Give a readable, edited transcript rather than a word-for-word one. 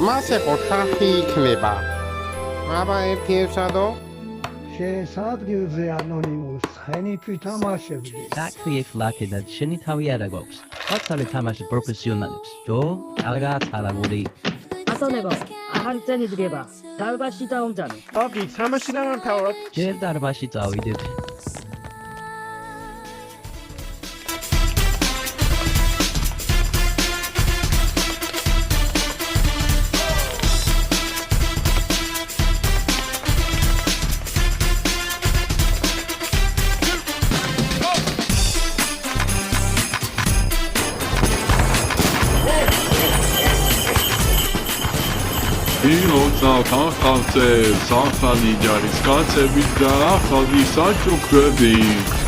მას ეხო ხალხი იქნება. აბა ერთი ევსადო. შესადგილზე ანონიმუს ხენი თვითამაშებდი. Sacrief lucky that შენი თავი არა გვაქვს. ხოცავე თამაში პროფესიონალებს. ჯო, აღარა თალაგური. ასონება, ახალი წელი დგება. დარბაზში დაუმჯანო. აბი, თამაში დამთავროთ. ჯერ დარბაზში წავიდეთ. Ილოცავთან ხალხებს ახალი ჯარისკაცებით და ახალი საჩუქრებით.